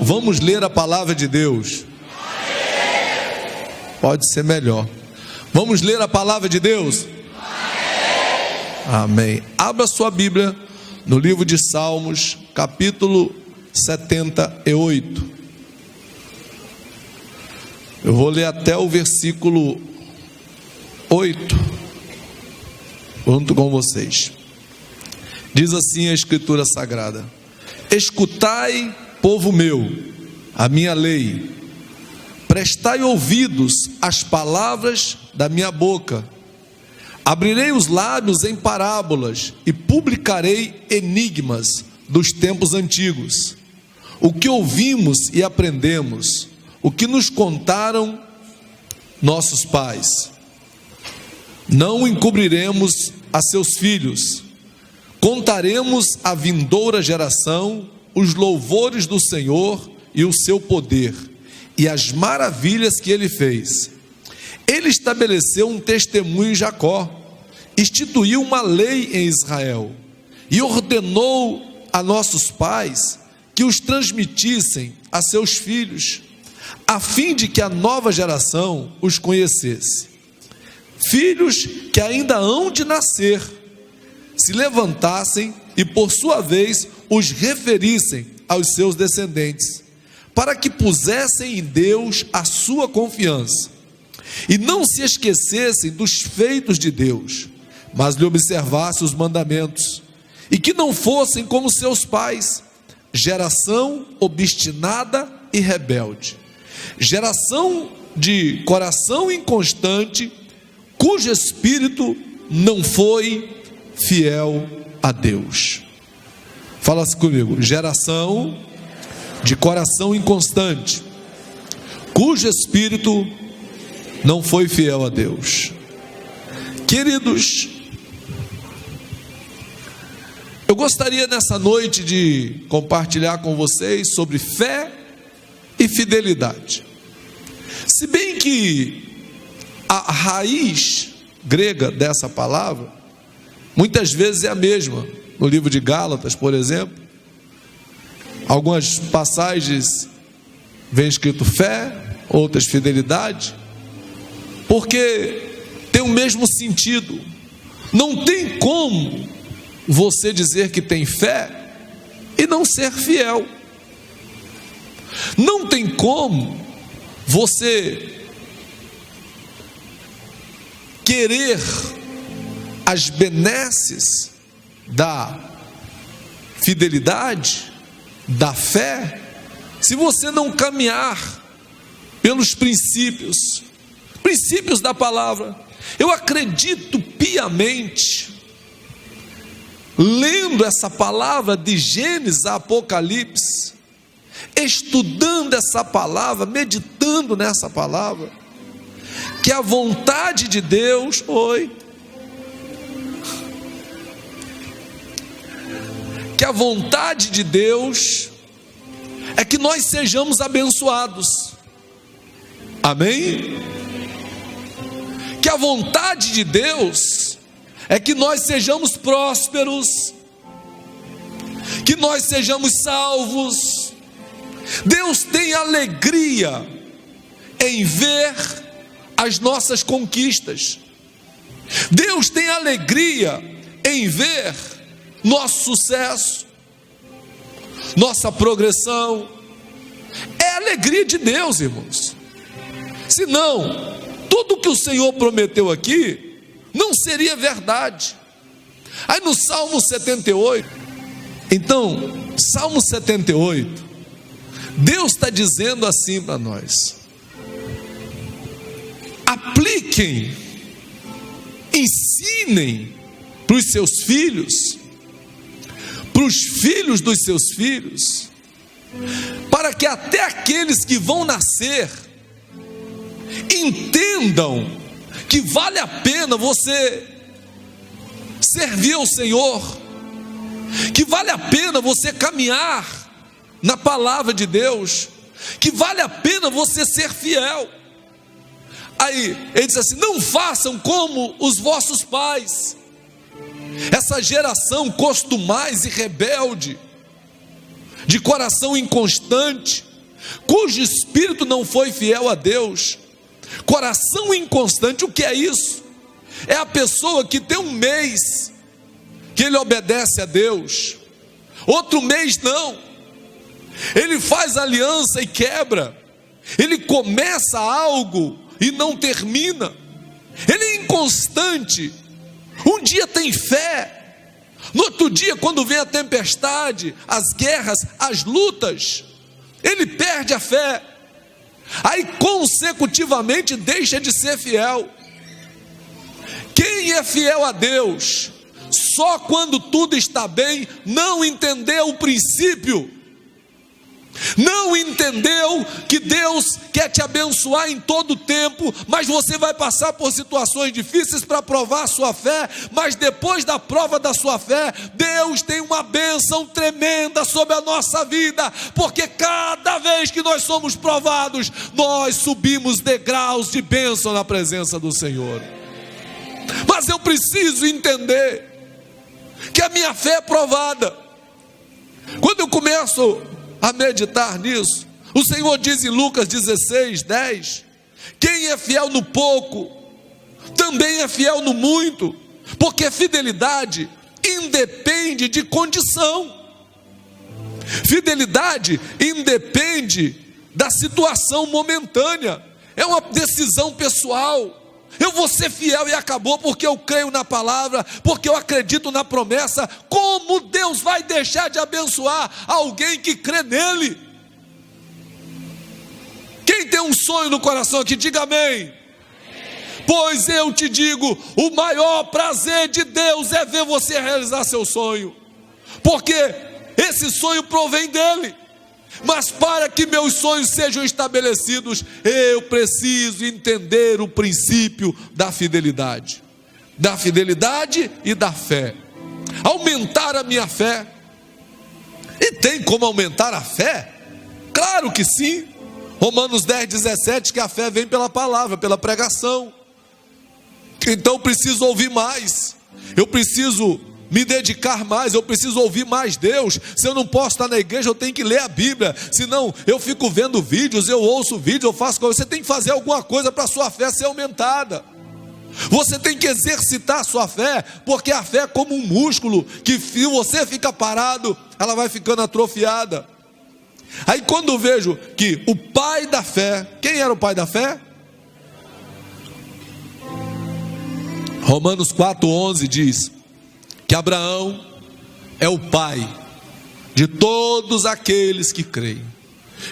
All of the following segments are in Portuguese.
vamos ler a palavra de Deus. Pode ser melhor. Vamos ler a palavra de Deus? Amém. Abra sua Bíblia no livro de Salmos, capítulo 78. Eu vou ler até o versículo 8, junto com vocês. Diz assim a Escritura Sagrada: escutai, povo meu, a minha lei, prestai ouvidos às palavras da minha boca. Abrirei os lábios em parábolas e publicarei enigmas dos tempos antigos. O que ouvimos e aprendemos, o que nos contaram nossos pais. Não encobriremos a seus filhos. Contaremos à vindoura geração os louvores do Senhor e o seu poder e as maravilhas que ele fez. Ele estabeleceu um testemunho em Jacó, instituiu uma lei em Israel e ordenou a nossos pais que os transmitissem a seus filhos, a fim de que a nova geração os conhecesse. Filhos que ainda hão de nascer, se levantassem e por sua vez os referissem aos seus descendentes, para que pusessem em Deus a sua confiança, e não se esquecessem dos feitos de Deus, mas lhe observassem os mandamentos, e que não fossem como seus pais, geração obstinada e rebelde, geração de coração inconstante, cujo espírito não foi fiel a Deus. Fala-se comigo: geração de coração inconstante, cujo espírito não foi fiel a Deus. Queridos, eu gostaria nessa noite de compartilhar com vocês sobre fé e fidelidade. Se bem que a raiz grega dessa palavra muitas vezes é a mesma. No livro de Gálatas, por exemplo, algumas passagens vem escrito fé, outras fidelidade, porque tem o mesmo sentido. Não tem como você dizer que tem fé e não ser fiel. Não tem como você querer as benesses da fidelidade, da fé, se você não caminhar pelos princípios da palavra. Eu acredito piamente, lendo essa palavra de Gênesis a Apocalipse, estudando essa palavra, meditando nessa palavra, que a vontade de Deus é que nós sejamos abençoados. Amém? Que a vontade de Deus é que nós sejamos prósperos, que nós sejamos salvos. Deus tem alegria em ver as nossas conquistas. Deus tem alegria em ver nosso sucesso, nossa progressão. É a alegria de Deus, irmãos. Senão, tudo que o Senhor prometeu aqui não seria verdade. Aí no Salmo 78, então, Salmo 78, Deus está dizendo assim para nós: apliquem, ensinem para os seus filhos, para os filhos dos seus filhos, para que até aqueles que vão nascer entendam que vale a pena você servir ao Senhor, que vale a pena você caminhar na palavra de Deus, que vale a pena você ser fiel. Aí ele diz assim: não façam como os vossos pais, essa geração costumaz e rebelde, de coração inconstante, cujo espírito não foi fiel a Deus. Coração inconstante, o que é isso? É a pessoa que tem um mês que ele obedece a Deus, outro mês não, ele faz aliança e quebra, ele começa algo e não termina, ele é inconstante. Um dia tem fé, no outro dia, quando vem a tempestade, as guerras, as lutas, ele perde a fé, aí consecutivamente deixa de ser fiel. Quem é fiel a Deus, só quando tudo está bem, não entendeu o princípio, não entendeu que Deus quer te abençoar em todo o tempo, mas você vai passar por situações difíceis para provar a sua fé, mas depois da prova da sua fé, Deus tem uma bênção tremenda sobre a nossa vida, porque cada vez que nós somos provados, nós subimos degraus de bênção na presença do Senhor. Mas eu preciso entender que a minha fé é provada. Quando eu começo a meditar nisso, o Senhor diz em Lucas 16:10, quem é fiel no pouco, também é fiel no muito, porque fidelidade independe de condição, fidelidade independe da situação momentânea, é uma decisão pessoal. Eu vou ser fiel e acabou, porque eu creio na palavra, porque eu acredito na promessa. Como Deus vai deixar de abençoar alguém que crê nele? Quem tem um sonho no coração aqui, diga amém. Pois eu te digo, o maior prazer de Deus é ver você realizar seu sonho, porque esse sonho provém dele. Mas para que meus sonhos sejam estabelecidos, eu preciso entender o princípio da fidelidade e da fé. Aumentar a minha fé. E tem como aumentar a fé? Claro que sim. Romanos 10:17, que a fé vem pela palavra, pela pregação. Então eu preciso ouvir mais, eu preciso me dedicar mais, eu preciso ouvir mais Deus. Se eu não posso estar na igreja, eu tenho que ler a Bíblia, senão eu fico vendo vídeos, eu ouço vídeos, eu faço coisas. Você tem que fazer alguma coisa para a sua fé ser aumentada. Você tem que exercitar a sua fé, porque a fé é como um músculo, que se você fica parado, ela vai ficando atrofiada. Aí quando eu vejo que o pai da fé, quem era o pai da fé? Romanos 4:11 diz que Abraão é o pai de todos aqueles que creem.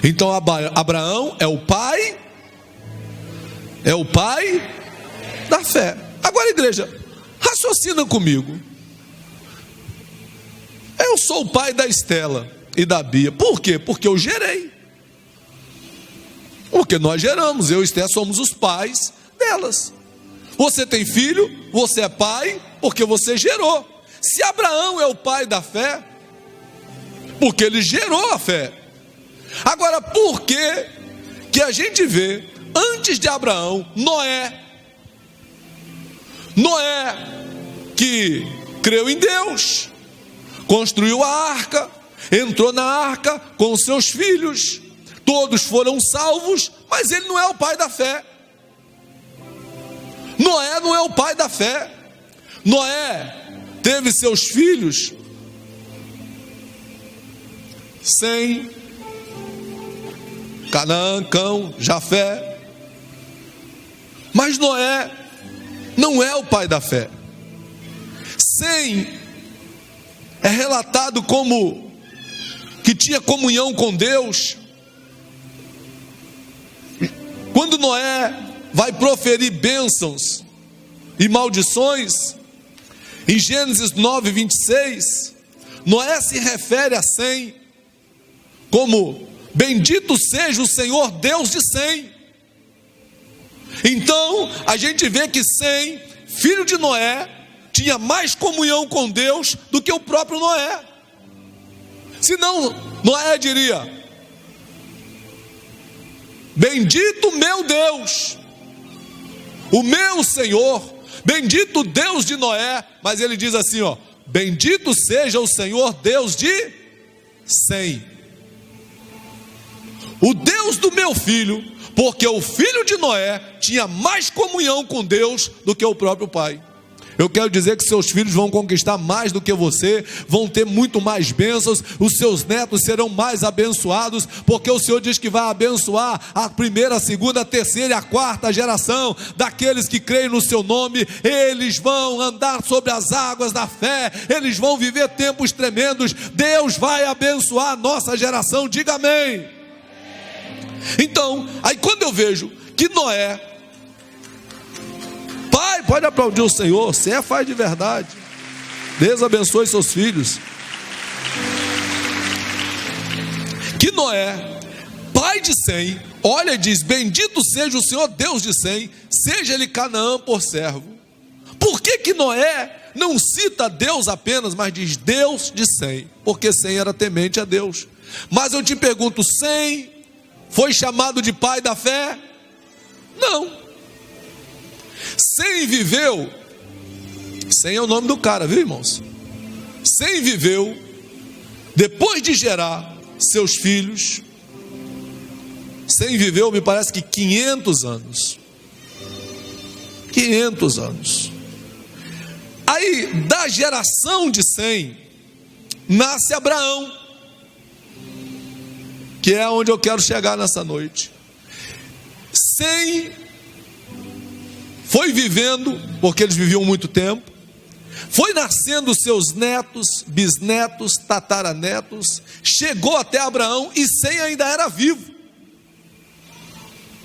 Então Abraão é o pai da fé. Agora, igreja, raciocina comigo. Eu sou o pai da Estela e da Bia. Por quê? Porque eu gerei. Porque nós geramos, eu e Estela somos os pais delas. Você tem filho, você é pai, porque você gerou. Se Abraão é o pai da fé, porque ele gerou a fé. Agora, por que a gente vê, antes de Abraão, Noé, que creu em Deus, construiu a arca, entrou na arca com seus filhos, todos foram salvos, mas ele não é o pai da fé. Noé não é o pai da fé. Noé teve seus filhos Sem, Canaã, Cão, Jafé. Mas Noé não é o pai da fé. Sem é relatado como que tinha comunhão com Deus. Quando Noé vai proferir bênçãos e maldições, em Gênesis 9:26, Noé se refere a Sem como: bendito seja o Senhor Deus de Sem. Então a gente vê que Sem, filho de Noé, tinha mais comunhão com Deus do que o próprio Noé. Senão Noé diria: bendito meu Deus, o meu Senhor, bendito Deus de Noé. Mas ele diz assim, ó: bendito seja o Senhor Deus de Sem. o Deus do meu filho, porque o filho de Noé tinha mais comunhão com Deus do que o próprio pai. Eu quero dizer que seus filhos vão conquistar mais do que você, vão ter muito mais bênçãos, os seus netos serão mais abençoados, porque o Senhor diz que vai abençoar a primeira, a segunda, a terceira e a quarta geração daqueles que creem no seu nome. Eles vão andar sobre as águas da fé, eles vão viver tempos tremendos. Deus vai abençoar a nossa geração, diga amém. Então, aí quando eu vejo que Noé, pai, pode aplaudir o Senhor, você é pai de verdade, Deus abençoe seus filhos. Que Noé, pai de Sem, olha e diz: bendito seja o Senhor Deus de Sem, seja-lhe Canaã por servo. Por que Noé não cita Deus apenas, mas diz Deus de Sem? Porque Sem era temente a Deus. Mas eu te pergunto, Sem foi chamado de pai da fé? Não. Sem viveu, Sem é o nome do cara, viu, irmãos? Sem viveu, depois de gerar seus filhos, Sem viveu, me parece que 500 anos. 500 anos. Aí, da geração de Sem, nasce Abraão, que é onde eu quero chegar nessa noite. Sem foi vivendo, porque eles viviam muito tempo, foi nascendo seus netos, bisnetos, tataranetos, chegou até Abraão e Sem ainda era vivo.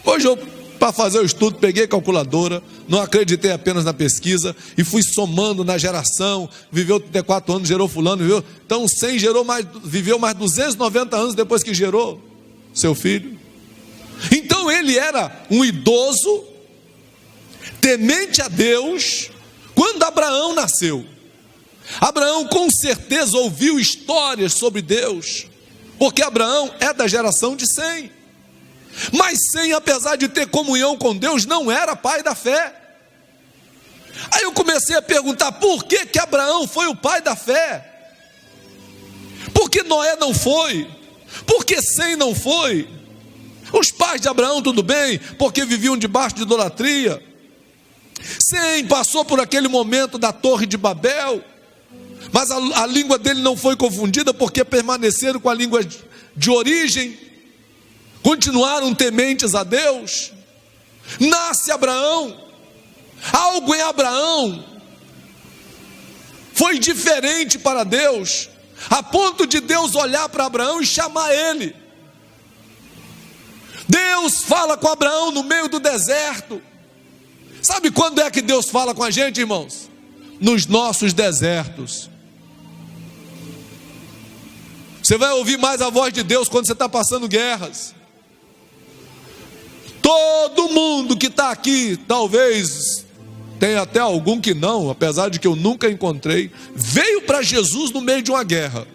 Hoje eu, para fazer o estudo, peguei a calculadora, não acreditei apenas na pesquisa e fui somando na geração. Viveu 34 anos, gerou fulano, viveu. Então Sem viveu mais 290 anos depois que gerou seu filho. Então ele era um idoso, temente a Deus, quando Abraão nasceu. Abraão com certeza ouviu histórias sobre Deus, porque Abraão é da geração de Sem. Mas Sem, apesar de ter comunhão com Deus, não era pai da fé. Aí eu comecei a perguntar: por que Abraão foi o pai da fé? Por que Noé não foi? Por que Sem não foi? Os pais de Abraão tudo bem, porque viviam debaixo de idolatria. Sem passou por aquele momento da Torre de Babel, mas a língua dele não foi confundida, porque permaneceram com a língua de origem, continuaram tementes a Deus. Nasce Abraão, algo em Abraão foi diferente para Deus, a ponto de Deus olhar para Abraão e chamar ele. Deus fala com Abraão no meio do deserto. Sabe quando é que Deus fala com a gente, irmãos? Nos nossos desertos. Você vai ouvir mais a voz de Deus quando você está passando guerras. Todo mundo que está aqui, talvez tenha até algum que não, apesar de que eu nunca encontrei, veio para Jesus no meio de uma guerra.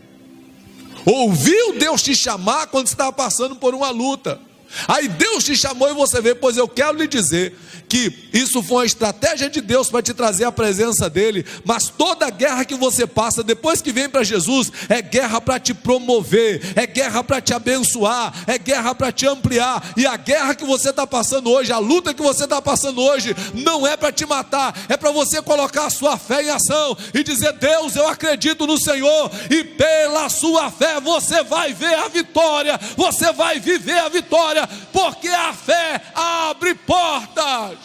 Ouviu Deus te chamar quando você estava passando por uma luta. Aí Deus te chamou e você veio. Pois eu quero lhe dizer que isso foi uma estratégia de Deus para te trazer a presença dele. Mas toda guerra que você passa depois que vem para Jesus é guerra para te promover, é guerra para te abençoar, é guerra para te ampliar. E a guerra que você está passando hoje, a luta que você está passando hoje, não é para te matar, é para você colocar a sua fé em ação e dizer: Deus, eu acredito no Senhor, e pela sua fé você vai ver a vitória, você vai viver a vitória, porque a fé abre portas.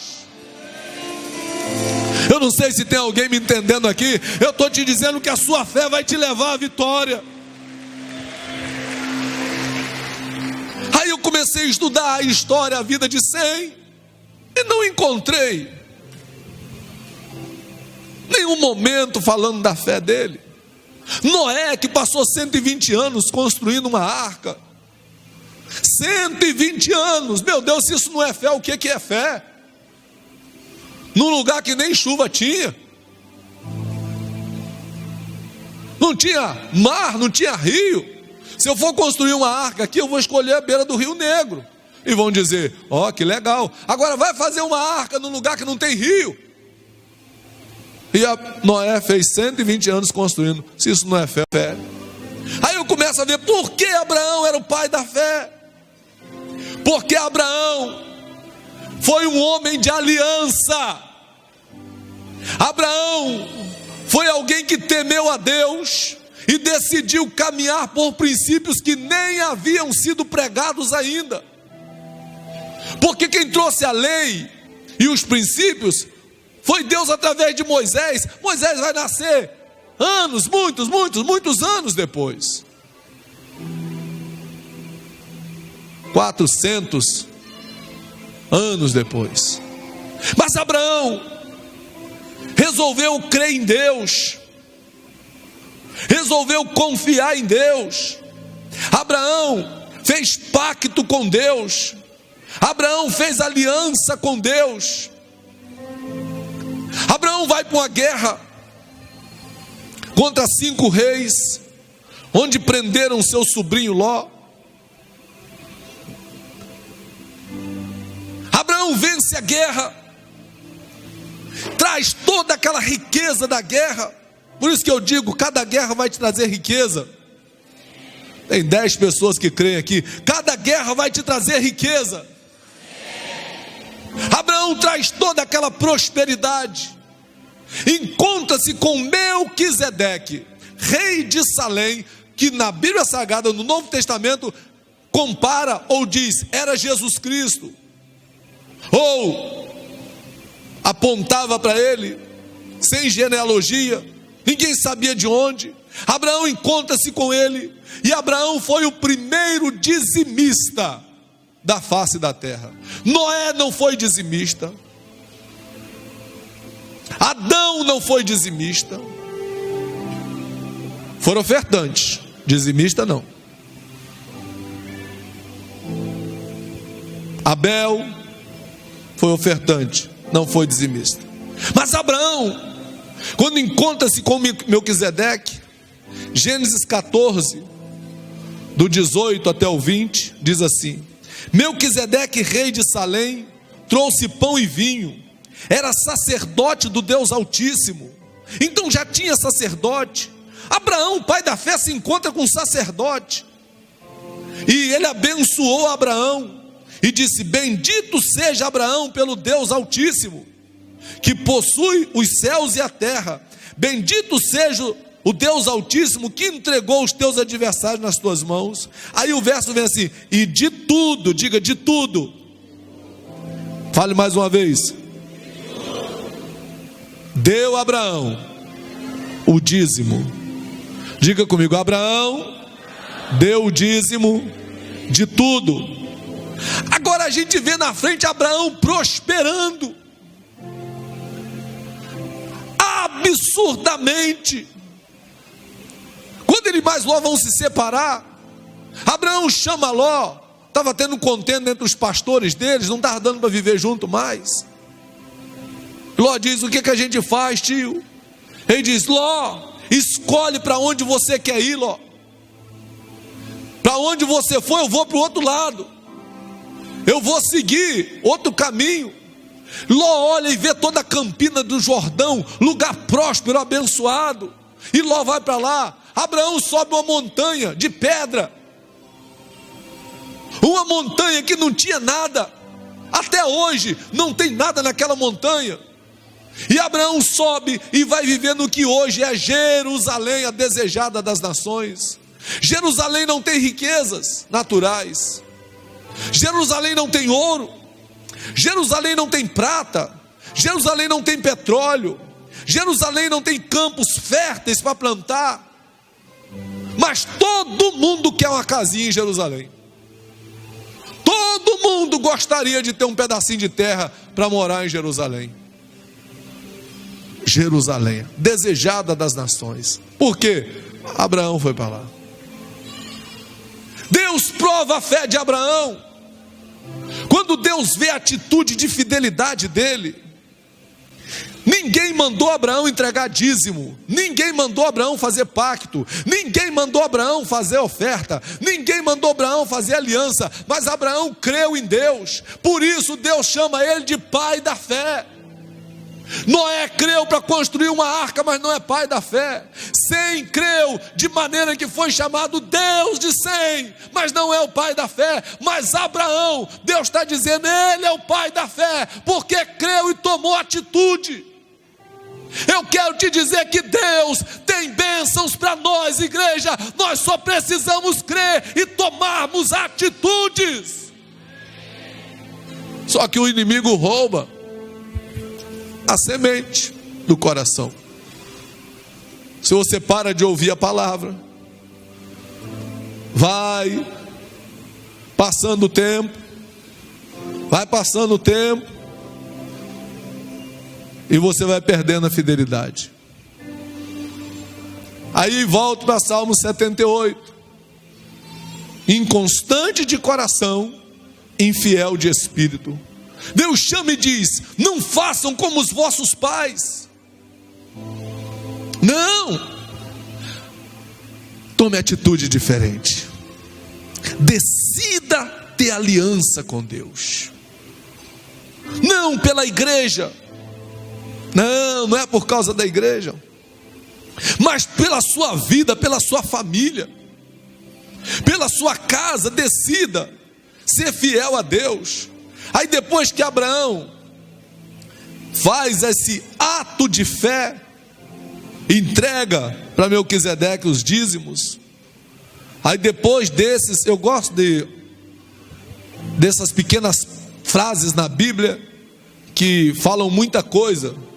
Eu não sei se tem alguém me entendendo aqui. Eu estou te dizendo que a sua fé vai te levar à vitória. Aí eu comecei a estudar a história, a vida de Sem, e não encontrei nenhum momento falando da fé dele. Noé, que passou 120 anos construindo uma arca, 120 anos, meu Deus, se isso não é fé, o que é fé? Num lugar que nem chuva tinha, não tinha mar, não tinha rio. Se eu for construir uma arca aqui, eu vou escolher a beira do Rio Negro. E vão dizer: ó, que legal. Agora vai fazer uma arca num lugar que não tem rio. E a Noé fez 120 anos construindo. Se isso não é fé, é fé. Aí eu começo a ver por que Abraão era o pai da fé. Porque Abraão foi um homem de aliança. Abraão foi alguém que temeu a Deus e decidiu caminhar por princípios que nem haviam sido pregados ainda. Porque quem trouxe a lei e os princípios foi Deus através de Moisés. Moisés vai nascer anos, muitos anos depois. 400 anos depois. Mas Abraão resolveu crer em Deus, resolveu confiar em Deus. Abraão fez pacto com Deus. Abraão fez aliança com Deus. Abraão vai para uma guerra contra 5 reis, onde prenderam seu sobrinho Ló. Abraão vence a guerra, traz toda aquela riqueza da guerra. Por isso que eu digo, cada guerra vai te trazer riqueza. Tem 10 pessoas que creem aqui. Cada guerra vai te trazer riqueza. Abraão traz toda aquela prosperidade. Encontra-se com Melquisedeque, rei de Salém, que na Bíblia Sagrada, no Novo Testamento, compara ou diz, era Jesus Cristo. Ou apontava para ele, sem genealogia, ninguém sabia de onde. Abraão encontra-se com ele, e Abraão foi o primeiro dizimista da face da terra. Noé não foi dizimista, Adão não foi dizimista, foram ofertantes, dizimista não. Abel foi ofertante, não foi dizimista. Mas Abraão, quando encontra-se com Melquisedeque, Gênesis 14, do 18 até o 20, diz assim: Melquisedeque, rei de Salém, trouxe pão e vinho, era sacerdote do Deus Altíssimo. Então já tinha sacerdote. Abraão, pai da fé, se encontra com um sacerdote, e ele abençoou Abraão e disse: bendito seja Abraão pelo Deus Altíssimo, que possui os céus e a terra. Bendito seja o Deus Altíssimo, que entregou os teus adversários nas tuas mãos. Aí o verso vem assim: e de tudo, diga de tudo. Fale mais uma vez. Deu Abraão o dízimo. Diga comigo: Abraão deu o dízimo de tudo. Agora a gente vê na frente Abraão prosperando absurdamente. Quando ele mais Ló vão se separar, Abraão chama Ló. Estava tendo contenda entre os pastores deles, não estava dando para viver junto mais. Ló diz: o que a gente faz, tio? Ele diz: Ló, escolhe para onde você quer ir, Ló. Para onde você for, eu vou para o outro lado. Eu vou seguir outro caminho. Ló olha e vê toda a campina do Jordão, lugar próspero, abençoado. E Ló vai para lá. Abraão sobe uma montanha de pedra, uma montanha que não tinha nada. Até hoje não tem nada naquela montanha. E Abraão sobe e vai viver no que hoje é Jerusalém, a desejada das nações. Jerusalém não tem riquezas naturais, Jerusalém não tem ouro, Jerusalém não tem prata, Jerusalém não tem petróleo, Jerusalém não tem campos férteis para plantar. Mas todo mundo quer uma casinha em Jerusalém. Todo mundo gostaria de ter um pedacinho de terra para morar em Jerusalém. Jerusalém, desejada das nações. Por quê? Abraão foi para lá. Deus prova a fé de Abraão. Quando Deus vê a atitude de fidelidade dele, ninguém mandou Abraão entregar dízimo, ninguém mandou Abraão fazer pacto, ninguém mandou Abraão fazer oferta, ninguém mandou Abraão fazer aliança, mas Abraão creu em Deus. Por isso Deus chama ele de pai da fé. Noé creu para construir uma arca, mas não é pai da fé. Sem creu, de maneira que foi chamado Deus de Sem, mas não é o pai da fé. Mas Abraão, Deus está dizendo, ele é o pai da fé, porque creu e tomou atitude. Eu quero te dizer que Deus tem bênçãos para nós, igreja. Nós só precisamos crer e tomarmos atitudes. Só que o inimigo rouba a semente do coração. Se você para de ouvir a palavra, vai passando o tempo, e você vai perdendo a fidelidade. Aí volto para Salmo 78. Inconstante de coração, infiel de espírito. Deus chama e diz: não façam como os vossos pais. Não. Tome atitude diferente. Decida ter aliança com Deus. Não pela igreja. Não é por causa da igreja, mas pela sua vida, pela sua família, pela sua casa. Decida ser fiel a Deus. Aí depois que Abraão faz esse ato de fé, entrega para Melquisedeque os dízimos. Aí depois desses, eu gosto dessas pequenas frases na Bíblia que falam muita coisa.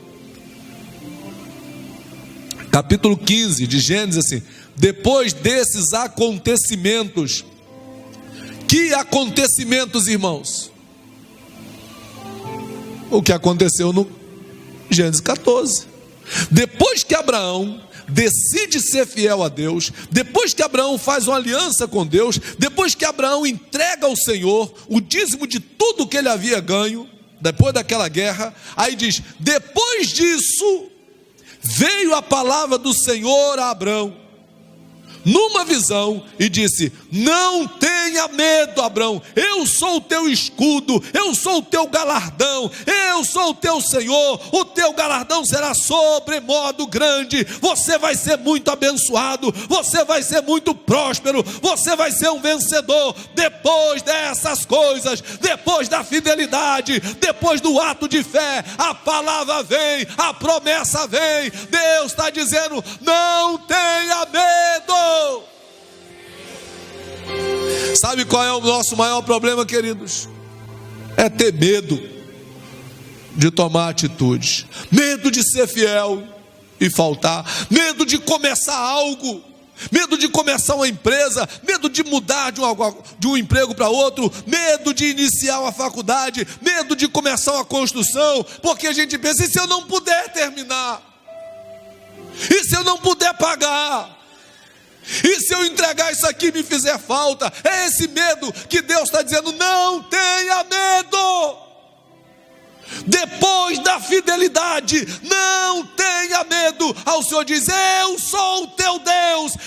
Capítulo 15 de Gênesis, assim: depois desses acontecimentos. Que acontecimentos, irmãos? O que aconteceu no Gênesis 14. Depois que Abraão decide ser fiel a Deus, depois que Abraão faz uma aliança com Deus, depois que Abraão entrega ao Senhor o dízimo de tudo que ele havia ganho, depois daquela guerra, aí diz: depois disso veio a palavra do Senhor a Abraão numa visão e disse: não tenha medo, Abraão, eu sou o teu escudo, eu sou o teu galardão, eu sou o teu Senhor, o teu galardão será sobremodo grande, você vai ser muito abençoado, você vai ser muito próspero, você vai ser um vencedor. Depois dessas coisas, depois da fidelidade, depois do ato de fé, a palavra vem, a promessa vem. Deus está dizendo: não tenha medo. Sabe qual é o nosso maior problema, queridos? É ter medo de tomar atitude, medo de ser fiel e faltar, medo de começar algo, medo de começar uma empresa, medo de mudar de um emprego para outro, medo de iniciar uma faculdade, medo de começar uma construção, porque a gente pensa: e se eu não puder terminar? E se eu não puder pagar? E se eu entregar isso aqui e me fizer falta? É esse medo que Deus está dizendo: não tenha medo. Depois da fidelidade, não tenha medo. Ao Senhor diz: eu sou o teu Deus,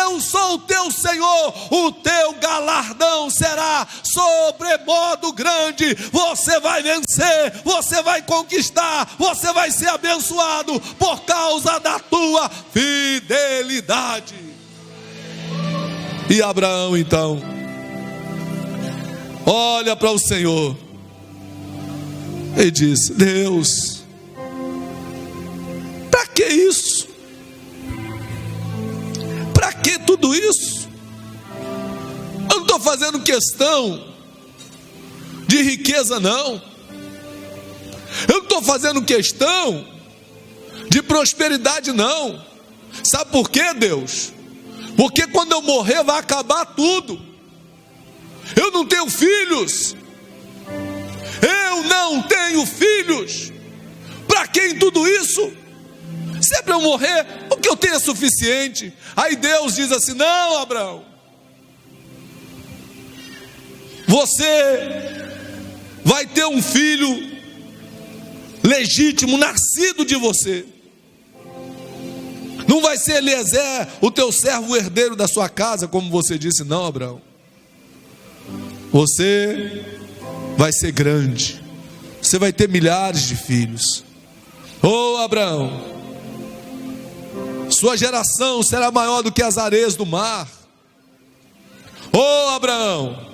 eu sou o teu Senhor, o teu galardão será sobremodo grande. Você vai vencer, você vai conquistar, você vai ser abençoado por causa da tua fidelidade. E Abraão então olha para o Senhor e diz: Deus, para que isso? Para que tudo isso? Eu não estou fazendo questão de riqueza, não. Eu não estou fazendo questão de prosperidade, não. Sabe por quê, Deus? Porque quando eu morrer vai acabar tudo. Eu não tenho filhos. Eu não tenho filhos. Para quem tudo isso? Se é para eu morrer, o que eu tenho é suficiente. Aí Deus diz assim: não, Abraão, você vai ter um filho legítimo, nascido de você. Não vai ser Eliezer, o teu servo, o herdeiro da sua casa, como você disse. Não, Abraão, você vai ser grande, você vai ter milhares de filhos. Ô Abraão, sua geração será maior do que as areias do mar. Ô Abraão,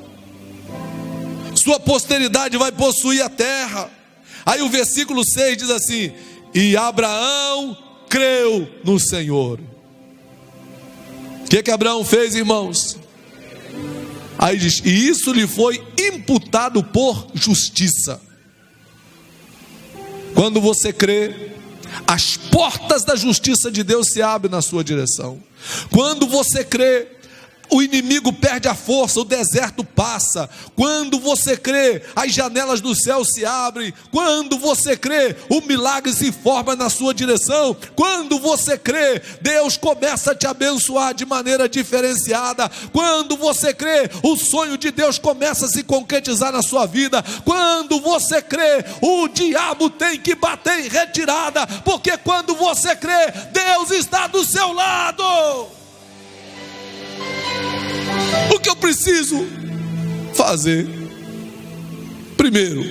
sua posteridade vai possuir a terra. Aí o versículo 6 diz assim: e Abraão creu no Senhor. O que Abraão fez, irmãos? Aí diz: e isso lhe foi imputado por justiça. Quando você crê, as portas da justiça de Deus se abrem na sua direção. Quando você crê, o inimigo perde a força, o deserto passa. Quando você crê, as janelas do céu se abrem. Quando você crê, o milagre se forma na sua direção. Quando você crê, Deus começa a te abençoar de maneira diferenciada. Quando você crê, o sonho de Deus começa a se concretizar na sua vida. Quando você crê, o diabo tem que bater em retirada, porque quando você crê, Deus está do seu lado. O que eu preciso fazer? Primeiro,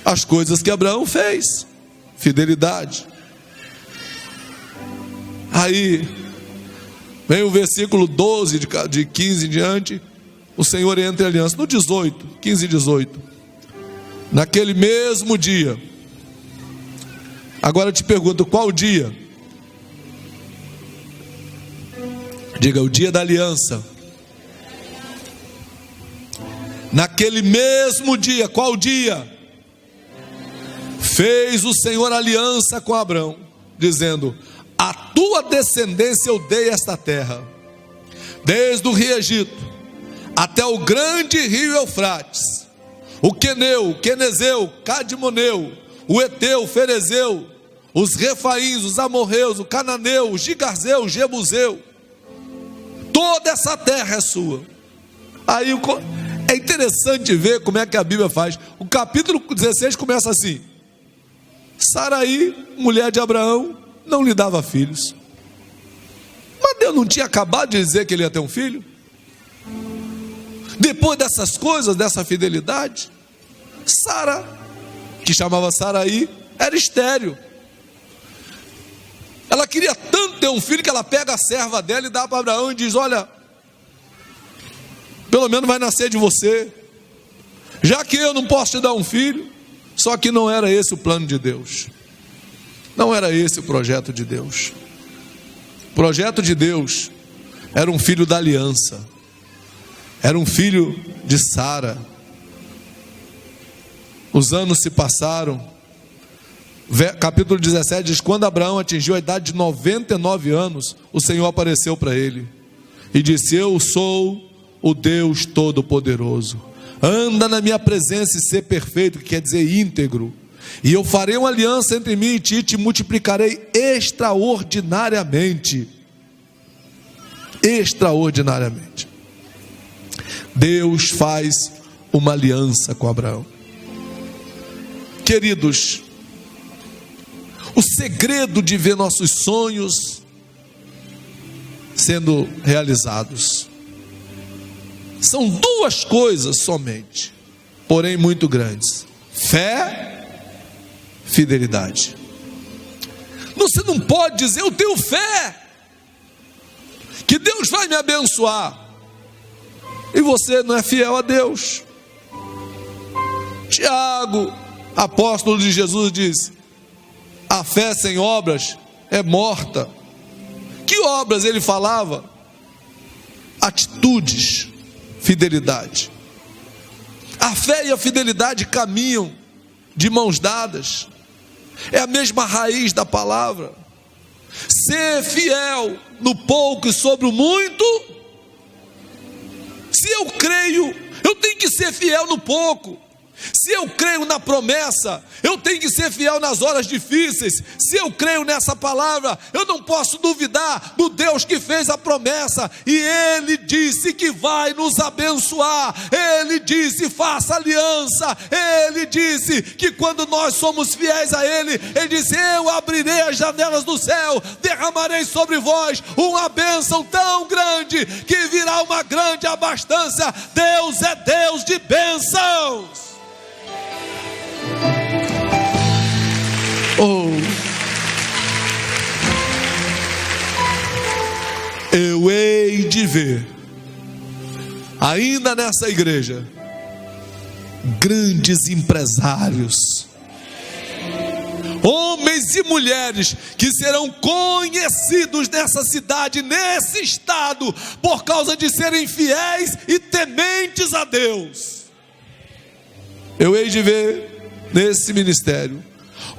as coisas que Abraão fez, fidelidade. Aí vem o versículo 12, de 15 em diante, o Senhor entra em aliança. No 18, 15 e 18, naquele mesmo dia. Agora eu te pergunto, qual dia? Diga: o dia da aliança. Naquele mesmo dia, qual dia? Fez o Senhor aliança com Abraão, dizendo: a tua descendência eu dei esta terra, desde o rio Egito até o grande rio Eufrates, o Queneu, o Quenezeu, o Cadmoneu, o Eteu, o Ferezeu, os Refaíns, os Amorreus, o Cananeu, o Gigarzeu, o Jebuseu. Toda essa terra é sua. Aí é interessante ver como é que a Bíblia faz. O capítulo 16 começa assim: Saraí, mulher de Abraão, não lhe dava filhos. Mas Deus não tinha acabado de dizer que ele ia ter um filho? Depois dessas coisas, dessa fidelidade, Sara, que chamava Saraí, era estéril. Ela queria tanto ter um filho que ela pega a serva dela e dá para Abraão e diz: olha, pelo menos vai nascer de você, já que eu não posso te dar um filho. Só que não era esse o plano de Deus, não era esse o projeto de Deus. O projeto de Deus era um filho da aliança, era um filho de Sara. Os anos se passaram. Capítulo 17 diz: quando Abraão atingiu a idade de 99 anos, o Senhor apareceu para ele e disse: eu sou o Deus Todo-Poderoso, anda na minha presença e ser perfeito, que quer dizer íntegro, e eu farei uma aliança entre mim e ti, te multiplicarei extraordinariamente. Extraordinariamente. Deus faz uma aliança com Abraão. Queridos, o segredo de ver nossos sonhos sendo realizados são duas coisas somente, porém muito grandes: fé, fidelidade. Você não pode dizer: eu tenho fé que Deus vai me abençoar, e você não é fiel a Deus. Tiago, apóstolo de Jesus, diz: a fé sem obras é morta. Que obras ele falava? Atitudes, fidelidade. A fé e a fidelidade caminham de mãos dadas, é a mesma raiz da palavra. Ser fiel no pouco e sobre o muito. Se eu creio, eu tenho que ser fiel no pouco. Se eu creio na promessa, eu tenho que ser fiel nas horas difíceis. Se eu creio nessa palavra, eu não posso duvidar do Deus que fez a promessa. E Ele disse que vai nos abençoar. Ele disse: faça aliança. Ele disse que quando nós somos fiéis a Ele, Ele disse: eu abrirei as janelas do céu, derramarei sobre vós uma bênção tão grande que virá uma grande abastança. Deus é Deus de bênçãos. Oh, eu hei de ver, ainda nessa igreja, grandes empresários, homens e mulheres que serão conhecidos nessa cidade, nesse estado, por causa de serem fiéis e tementes a Deus. Eu hei de ver nesse ministério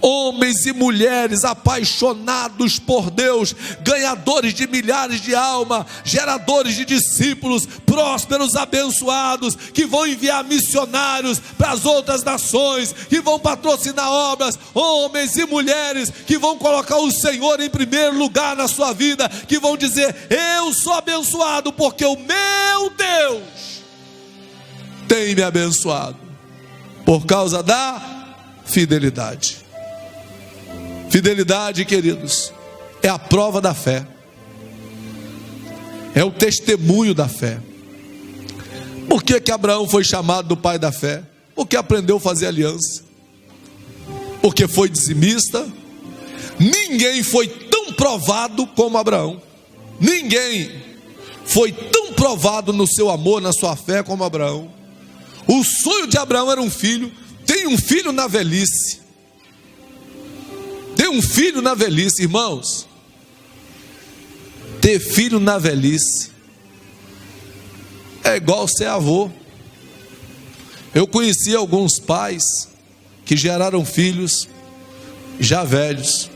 homens e mulheres apaixonados por Deus, ganhadores de milhares de almas, geradores de discípulos, prósperos, abençoados, que vão enviar missionários para as outras nações, que vão patrocinar obras, homens e mulheres que vão colocar o Senhor em primeiro lugar na sua vida, que vão dizer: eu sou abençoado porque o meu Deus tem me abençoado, por causa da fidelidade. Fidelidade, queridos, é a prova da fé, é o testemunho da fé. Por que Abraão foi chamado do pai da fé? Porque aprendeu a fazer aliança, porque foi dizimista. Ninguém foi tão provado como Abraão, ninguém foi tão provado no seu amor, na sua fé como Abraão. O sonho de Abraão era um filho. Tem um filho na velhice. Ter um filho na velhice, irmãos, ter filho na velhice é igual ser avô. Eu conheci alguns pais que geraram filhos já velhos,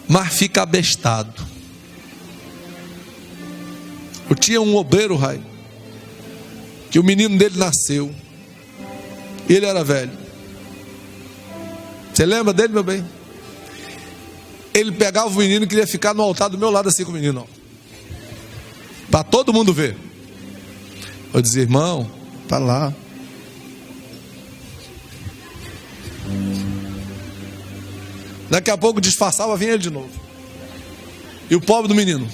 mas fica abestado. Eu tinha um obreiro, que o menino dele nasceu, e ele era velho. Você lembra dele, meu bem? Ele pegava o menino e queria ficar no altar do meu lado assim com o menino, para todo mundo ver. Eu dizia: irmão, tá lá. Daqui a pouco disfarçava, vinha ele de novo. E o pobre do menino.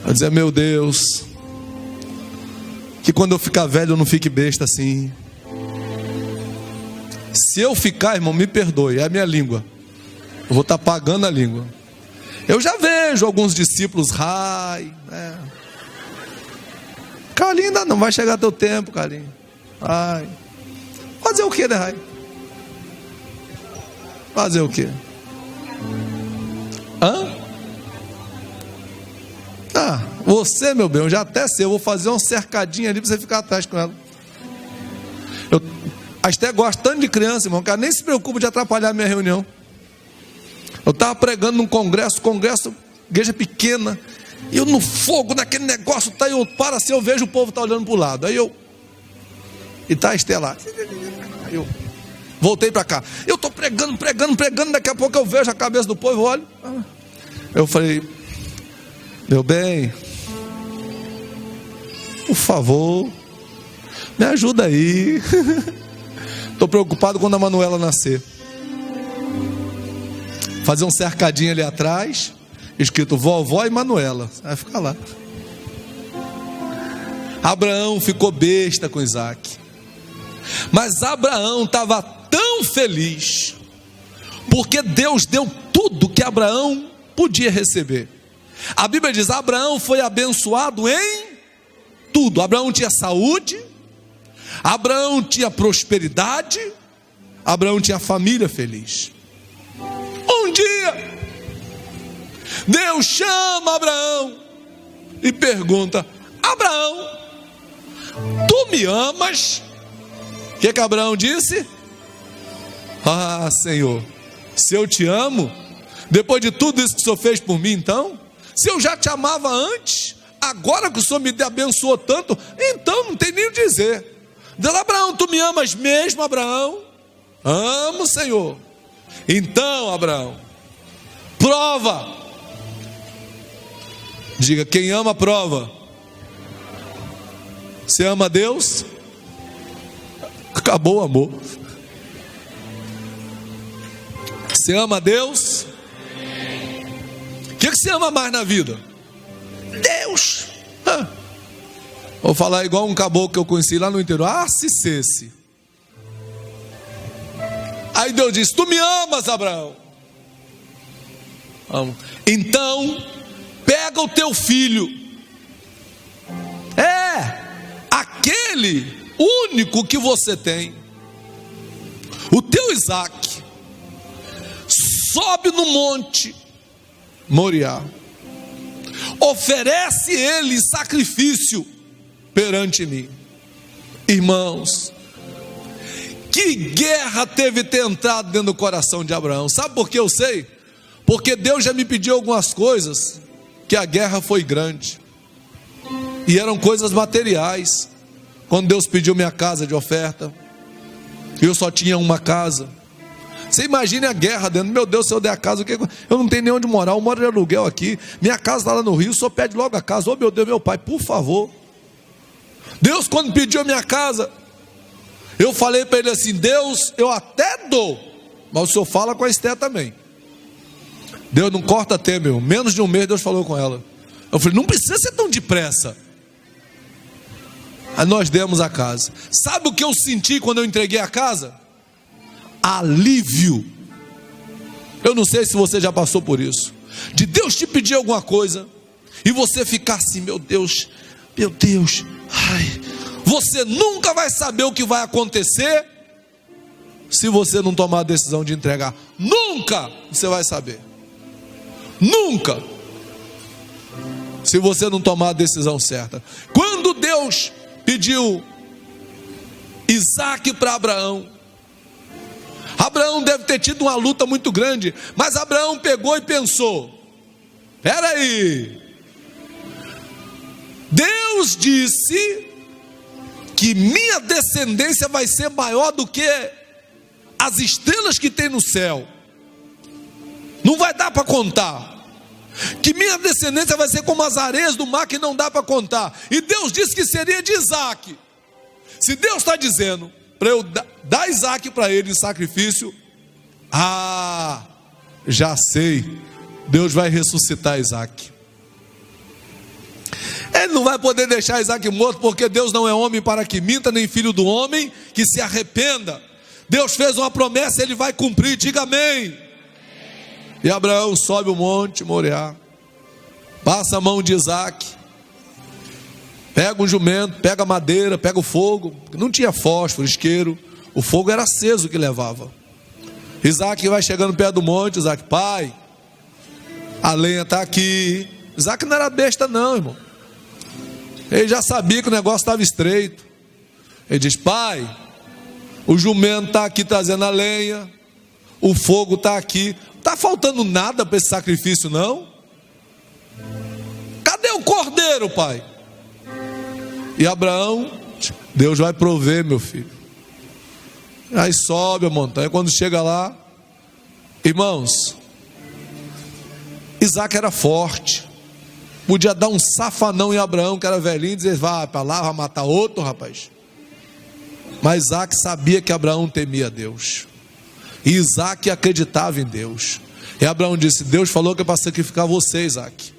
Eu dizia: meu Deus, que quando eu ficar velho eu não fique besta assim. Se eu ficar, irmão, me perdoe, é a minha língua. Eu vou estar pagando a língua. Eu já vejo alguns discípulos, Carlinho, ainda não vai chegar teu tempo, Carlinho. Fazer o que, né, Rai? Fazer o que? Você, meu bem, eu já até sei, eu vou fazer uma cercadinha ali para você ficar atrás com ela. A Esté gosta tanto de criança, irmão, que ela nem se preocupa de atrapalhar a minha reunião. Eu estava pregando num congresso, igreja pequena, e eu no fogo, naquele negócio, eu paro assim, eu vejo o povo tá olhando para o lado. E tá a Esté lá. Aí eu voltei para cá. Eu estou pregando, daqui a pouco eu vejo a cabeça do povo, eu olho. Eu falei: meu bem, por favor, me ajuda aí. Estou preocupado quando a Manuela nascer. Fazer um cercadinho ali atrás, escrito vovó e Manuela. Vai ficar lá. Abraão ficou besta com Isaac. Mas Abraão estava tão feliz, porque Deus deu tudo que Abraão podia receber. A Bíblia diz: Abraão foi abençoado em tudo. Abraão tinha saúde, Abraão tinha prosperidade, Abraão tinha família feliz. Um dia, Deus chama Abraão e pergunta: Abraão, tu me amas? O que Abraão disse? Senhor, se eu te amo, depois de tudo isso que o Senhor fez por mim, então, se eu já te amava antes, agora que o Senhor me abençoou tanto, então não tem nem o que dizer. Diz: Abraão, tu me amas mesmo, Abraão? Amo, Senhor. Então, Abraão, prova. Diga: quem ama, prova. Você ama a Deus? Acabou o amor. Você ama a Deus? O que você ama mais na vida? Deus. Vou falar igual um caboclo que eu conheci lá no interior. Se cesse. Aí Deus disse: tu me amas, Abraão? Amo. Então pega o teu filho, aquele único que você tem, o teu Isaque, sobe no monte Moriá, oferece ele sacrifício perante mim. Irmãos, que guerra teve que ter entrado dentro do coração de Abraão? Sabe por que eu sei? Porque Deus já me pediu algumas coisas, que a guerra foi grande, e eram coisas materiais. Quando Deus pediu minha casa de oferta, eu só tinha uma casa. Você imagine a guerra dentro. Meu Deus, se eu der a casa, eu não tenho nem onde morar, eu moro de aluguel aqui, minha casa está lá no Rio, o senhor pede logo a casa. Oh meu Deus, meu pai, por favor. Deus, quando pediu a minha casa, eu falei para ele assim: Deus, eu até dou, mas o senhor fala com a Esté também. Deus não corta até, meu. Menos de um mês Deus falou com ela. Eu falei: não precisa ser tão depressa. Aí nós demos a casa. Sabe o que eu senti quando eu entreguei a casa? Alívio. Eu não sei se você já passou por isso, de Deus te pedir alguma coisa e você ficar assim: meu Deus, ai. Você nunca vai saber o que vai acontecer se você não tomar a decisão de entregar. Nunca você vai saber. Nunca, se você não tomar a decisão certa. Quando Deus pediu Isaque para Abraão, Abraão deve ter tido uma luta muito grande, mas Abraão pegou e pensou: peraí, Deus disse que minha descendência vai ser maior do que as estrelas que tem no céu, não vai dar para contar. Que minha descendência vai ser como as areias do mar, que não dá para contar. E Deus disse que seria de Isaque. Se Deus está dizendo para eu dar Isaque para ele em sacrifício, já sei, Deus vai ressuscitar Isaque. Ele não vai poder deixar Isaque morto, porque Deus não é homem para que minta, nem filho do homem que se arrependa. Deus fez uma promessa, ele vai cumprir. Diga amém. E Abraão sobe o monte Moriá, passa a mão de Isaque, pega um jumento, pega a madeira, pega o fogo. Não tinha fósforo, isqueiro, o fogo era aceso que levava. Isaque vai chegando perto do monte. Isaque: pai, a lenha está aqui. Isaque não era besta não, irmão. Ele já sabia que o negócio estava estreito. Ele diz: pai, o jumento está aqui trazendo a lenha, o fogo está aqui. Está faltando nada para esse sacrifício, não? Cadê o cordeiro, pai? E Abraão: Deus vai prover, meu filho. Aí sobe a montanha. Quando chega lá, irmãos, Isaque era forte, podia dar um safanão em Abraão, que era velhinho, e dizer: vai para lá, vai matar outro, rapaz. Mas Isaque sabia que Abraão temia Deus, e Isaque acreditava em Deus. E Abraão disse: Deus falou que é para sacrificar você, Isaque,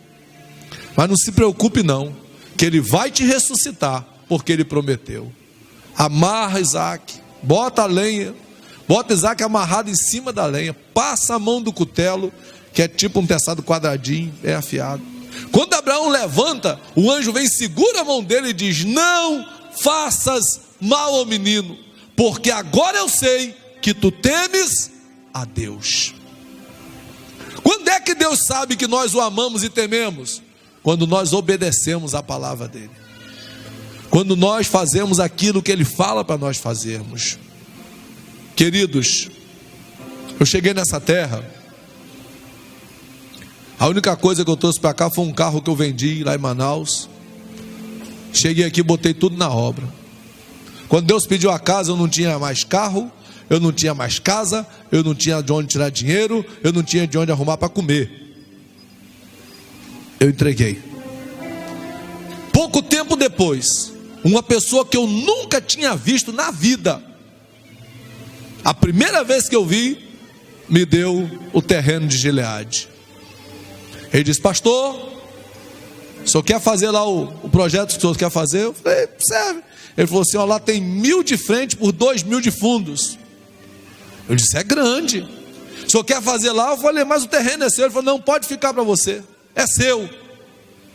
mas não se preocupe não, que ele vai te ressuscitar, porque ele prometeu. Amarra Isaque, bota a lenha, bota Isaque amarrado em cima da lenha, passa a mão do cutelo, que é tipo um teçado quadradinho, é afiado. Quando Abraão levanta, o anjo vem, segura a mão dele e diz: não faças mal ao menino, porque agora eu sei que tu temes a Deus. Quando é que Deus sabe que nós o amamos e tememos? Quando nós obedecemos a palavra dele, quando nós fazemos aquilo que ele fala para nós fazermos. Queridos, eu cheguei nessa terra, a única coisa que eu trouxe para cá foi um carro que eu vendi lá em Manaus. Cheguei aqui, botei tudo na obra. Quando Deus pediu a casa, eu não tinha mais carro, eu não tinha mais casa, eu não tinha de onde tirar dinheiro, eu não tinha de onde arrumar para comer. Eu entreguei. Pouco tempo depois, uma pessoa que eu nunca tinha visto na vida, a primeira vez que eu vi, me deu o terreno de Gileade. Ele disse: pastor, o senhor quer fazer lá o projeto que o senhor quer fazer? Eu falei: serve. Ele falou assim: ó, lá tem 1.000 de frente por 2.000 de fundos. Eu disse: é grande. O senhor quer fazer lá? Eu falei: mas o terreno é seu. Ele falou: não, pode ficar para você, é seu.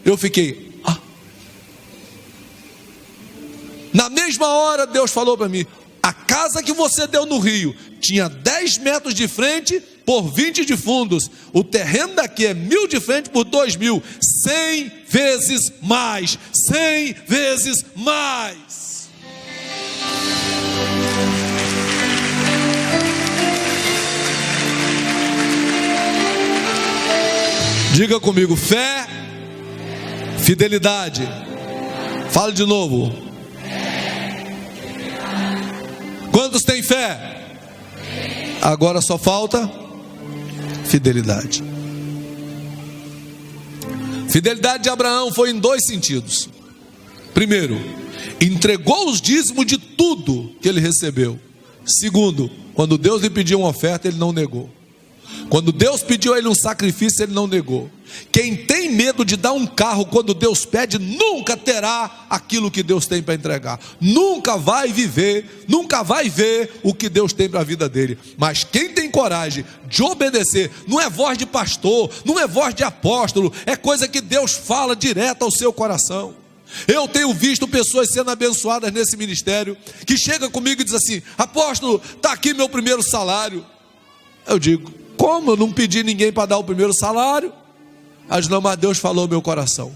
Eu fiquei: Na mesma hora Deus falou para mim: a casa que você deu no Rio tinha 10 metros de frente por 20 de fundos. O terreno daqui é 1.000 de frente por 2.000. 100 vezes mais. 100 vezes mais. Diga comigo: fé, fidelidade. Fale de novo. Quantos têm fé? Agora só falta fidelidade. Fidelidade de Abraão foi em 2 sentidos. Primeiro, entregou os dízimos de tudo que ele recebeu. Segundo, quando Deus lhe pediu uma oferta, ele não negou. Quando Deus pediu a ele um sacrifício, ele não negou. Quem tem medo de dar um carro quando Deus pede, nunca terá aquilo que Deus tem para entregar. Nunca vai viver, nunca vai ver o que Deus tem para a vida dele. Mas quem tem coragem de obedecer, não é voz de pastor, não é voz de apóstolo, é coisa que Deus fala direto ao seu coração. Eu tenho visto pessoas sendo abençoadas nesse ministério, que chega comigo e diz assim: apóstolo, está aqui meu primeiro salário. Eu digo: como? Eu não pedi ninguém para dar o primeiro salário. Mas não, mas Deus falou no meu coração.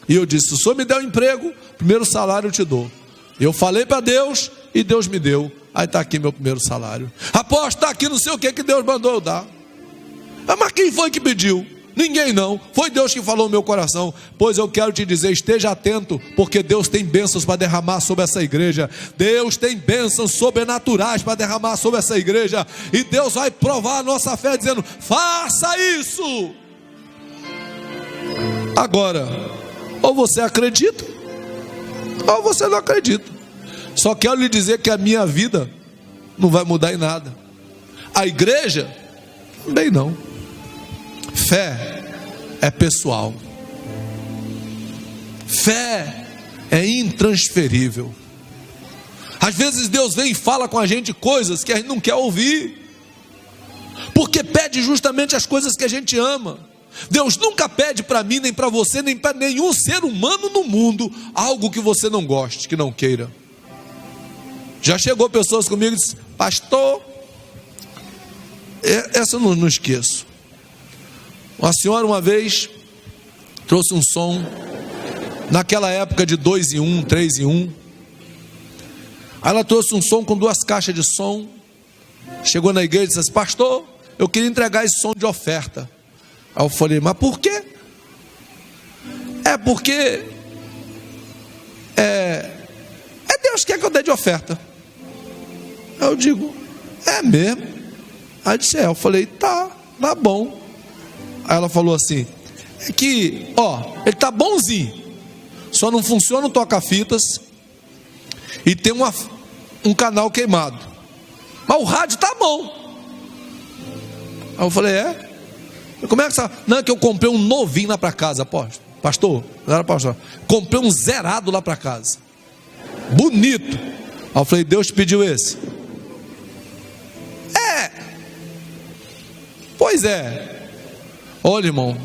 E eu disse: se o senhor me der um emprego, primeiro salário eu te dou. Eu falei para Deus e Deus me deu. Aí está aqui meu primeiro salário. Apóstolo, está aqui não sei o que Deus mandou eu dar. Mas quem foi que pediu? Ninguém não, foi Deus que falou no meu coração. Pois eu quero te dizer, esteja atento, porque Deus tem bênçãos para derramar sobre essa igreja. Deus tem bênçãos sobrenaturais para derramar sobre essa igreja. E Deus vai provar a nossa fé dizendo: faça isso. Agora, ou você acredita, ou você não acredita. Só quero lhe dizer que a minha vida não vai mudar em nada. A igreja, também não. Fé é pessoal. Fé é intransferível. Às vezes Deus vem e fala com a gente coisas que a gente não quer ouvir, porque pede justamente as coisas que a gente ama. Deus nunca pede para mim, nem para você, nem para nenhum ser humano no mundo algo que você não goste, que não queira. Já chegou pessoas comigo e disse: pastor, essa eu não esqueço. Uma senhora uma vez trouxe um som, naquela época de 2 em 1, 3 em 1. Aí ela trouxe um som com 2 caixas de som. Chegou na igreja e disse assim: pastor, eu queria entregar esse som de oferta. Aí eu falei: mas por quê? Porque Deus quer que eu dê de oferta. Aí eu digo: é mesmo? Aí disse: eu falei: tá bom. Aí ela falou assim: é que, ele tá bonzinho, só não funciona o toca-fitas e tem um canal queimado, mas o rádio tá bom. Aí eu falei: como é que você... Não, é que eu comprei um novinho lá para casa, pastor, não era pastor, comprei um zerado lá para casa, bonito. Aí eu falei: Deus te pediu esse? Pois é. Olha, irmão,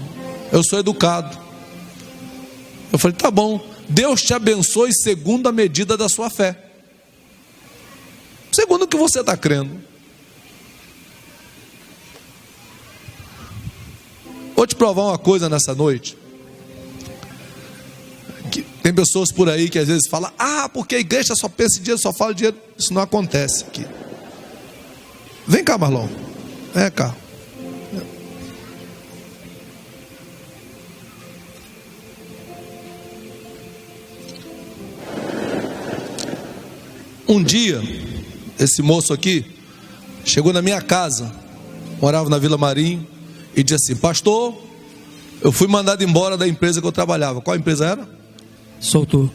eu sou educado. Eu falei: tá bom, Deus te abençoe segundo a medida da sua fé, segundo o que você está crendo. Vou te provar uma coisa nessa noite. Tem pessoas por aí que às vezes falam: porque a igreja só pensa em dinheiro, só fala de dinheiro. Isso não acontece aqui. Vem cá, Marlon, vem cá. Um dia, esse moço aqui chegou na minha casa, morava na Vila Marinho, e disse assim: pastor, eu fui mandado embora da empresa que eu trabalhava. Qual empresa era? Soltou.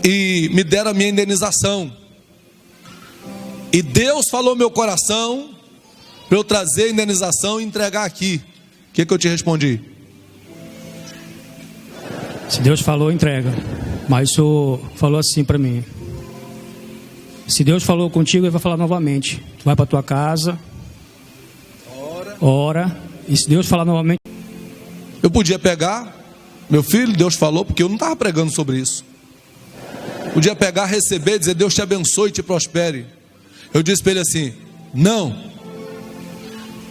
E me deram a minha indenização. E Deus falou no meu coração para eu trazer a indenização e entregar aqui. O que eu te respondi? Se Deus falou, entrega. Mas o senhor falou assim para mim: Se Deus falou contigo, Ele vai falar novamente. Tu vai para tua casa, ora, e se Deus falar novamente... Eu podia pegar, meu filho, Deus falou, porque eu não estava pregando sobre isso. Podia pegar, receber, dizer, Deus te abençoe e te prospere. Eu disse para ele assim, não.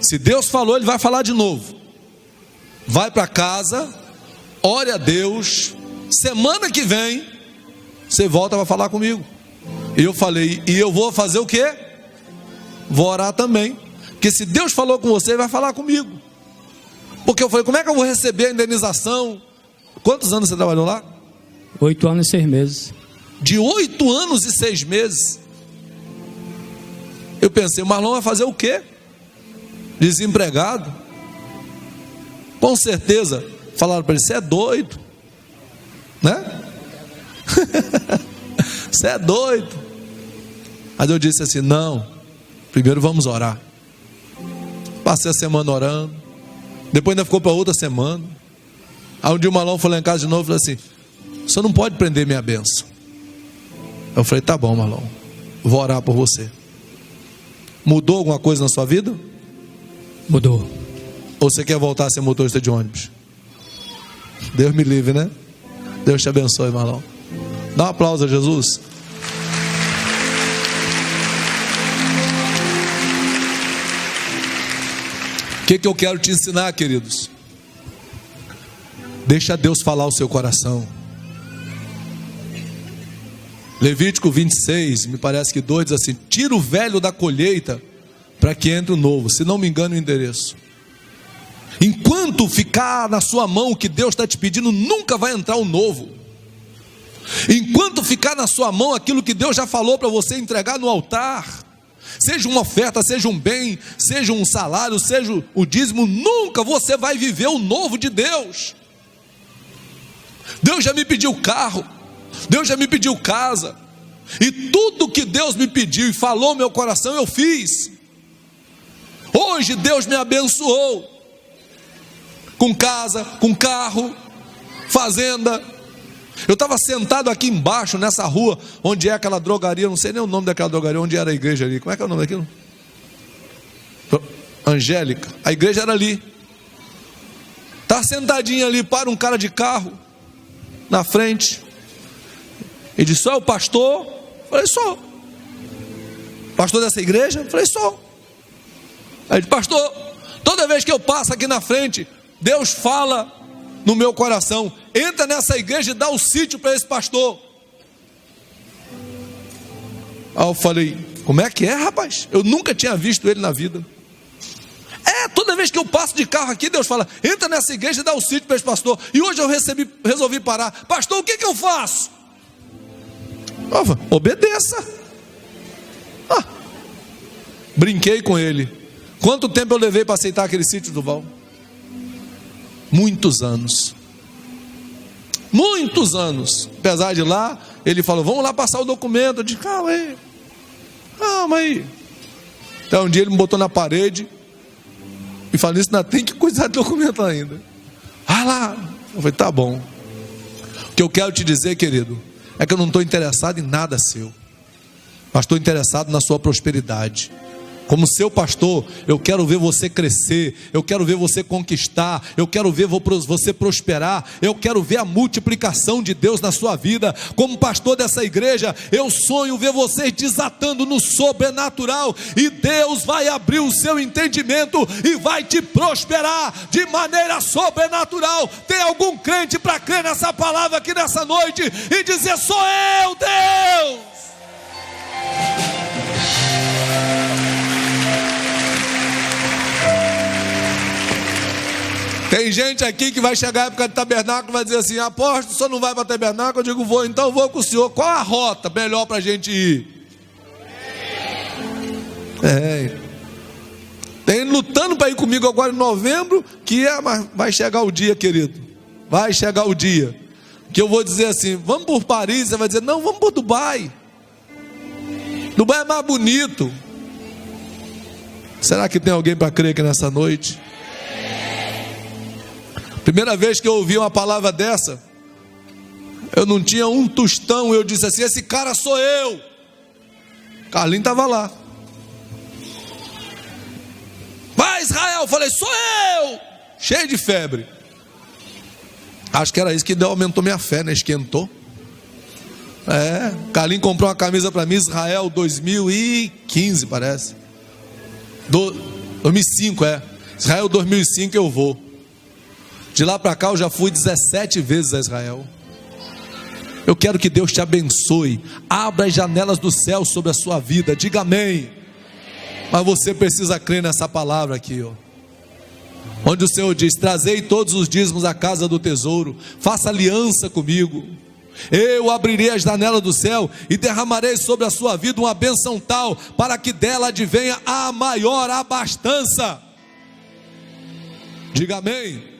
Se Deus falou, Ele vai falar de novo. Vai para casa, ore a Deus, semana que vem, você volta para falar comigo. E eu falei, e eu vou fazer o quê? Vou orar também. Porque se Deus falou com você, Ele vai falar comigo. Porque eu falei, como é que eu vou receber a indenização? Quantos anos você trabalhou lá? 8 anos e 6 meses. De 8 anos e 6 meses. Eu pensei, o Marlon vai fazer o quê? Desempregado? Com certeza. Falaram para ele, você é doido, né? Você é doido. Mas eu disse assim, não, primeiro vamos orar. Passei a semana orando. Depois ainda ficou para outra semana. Aí um dia o Marlon foi lá em casa de novo e falou assim, o senhor não pode prender minha bênção. Eu falei, tá bom, Marlon, vou orar por você. Mudou alguma coisa na sua vida? Mudou. Ou você quer voltar a ser motorista de ônibus? Deus me livre, né? Deus te abençoe, Marlon. Dá um aplauso a Jesus. O que eu quero te ensinar, queridos? Deixa Deus falar o seu coração. Levítico 26, me parece que 2 diz assim, tira o velho da colheita para que entre o novo. Se não me engano o endereço. Enquanto ficar na sua mão o que Deus está te pedindo, nunca vai entrar o novo. Enquanto ficar na sua mão aquilo que Deus já falou para você entregar no altar, seja uma oferta, seja um bem, seja um salário, seja o dízimo, nunca você vai viver o novo de Deus. Deus já me pediu carro, Deus já me pediu casa, e tudo que Deus me pediu e falou no meu coração eu fiz. Hoje Deus me abençoou com casa, com carro, fazenda. Eu estava sentado aqui embaixo nessa rua onde é aquela drogaria, não sei nem o nome daquela drogaria, onde era a igreja ali. Como é que é o nome daquilo? Angélica. A igreja era ali. Está sentadinho ali, para um cara de carro na frente. E disse, só é o pastor? Falei, sou. Pastor dessa igreja? Falei, sou. Aí disse, pastor, toda vez que eu passo aqui na frente, Deus fala no meu coração, entra nessa igreja e dá o sítio para esse pastor. Aí eu falei, como é que é, rapaz? Eu nunca tinha visto ele na vida. Toda vez que eu passo de carro aqui, Deus fala, entra nessa igreja e dá o sítio para esse pastor. E hoje eu resolvi parar. Pastor, o que eu faço? Obedeça. Brinquei com ele. Quanto tempo eu levei para aceitar aquele sítio, Duval? Muitos anos. Muitos anos. Apesar de lá, ele falou, vamos lá passar o documento. Eu disse, calma aí. Então um dia ele me botou na parede e falou, isso ainda tem que cuidar do documento ainda. Lá. Eu falei, tá bom. O que eu quero te dizer, querido, é que eu não estou interessado em nada seu, mas estou interessado na sua prosperidade. Como seu pastor, eu quero ver você crescer, eu quero ver você conquistar, eu quero ver você prosperar, eu quero ver a multiplicação de Deus na sua vida. Como pastor dessa igreja, eu sonho ver vocês desatando no sobrenatural, e Deus vai abrir o seu entendimento e vai te prosperar de maneira sobrenatural. Tem algum crente para crer nessa palavra aqui nessa noite e dizer, sou eu, Deus? Tem gente aqui que vai chegar a época de tabernáculo e vai dizer assim, apóstolo, o senhor não vai para tabernáculo? Eu digo, vou, então vou com o senhor. Qual a rota melhor para a gente ir? Tem lutando para ir comigo agora em novembro, mas vai chegar o dia, querido. Vai chegar o dia que eu vou dizer assim, vamos por Paris. Você vai dizer, não, vamos por Dubai. Dubai é mais bonito. Será que tem alguém para crer aqui nessa noite? Primeira vez que eu ouvi uma palavra dessa, eu não tinha um tostão, eu disse assim, esse cara sou eu. Carlinhos estava lá. Vai, Israel, eu falei, sou eu, cheio de febre. Acho que era isso que aumentou minha fé, né? Esquentou. Carlinhos comprou uma camisa para mim, Israel 2015, parece. 2005, Israel 2005 eu vou. De lá para cá eu já fui 17 vezes a Israel. Eu quero que Deus te abençoe. Abra as janelas do céu sobre a sua vida. Diga amém. Mas você precisa crer nessa palavra aqui, ó. Onde o Senhor diz: trazei todos os dízimos à casa do tesouro, faça aliança comigo. Eu abrirei as janelas do céu e derramarei sobre a sua vida uma bênção tal, para que dela advenha a maior abastança. Diga amém.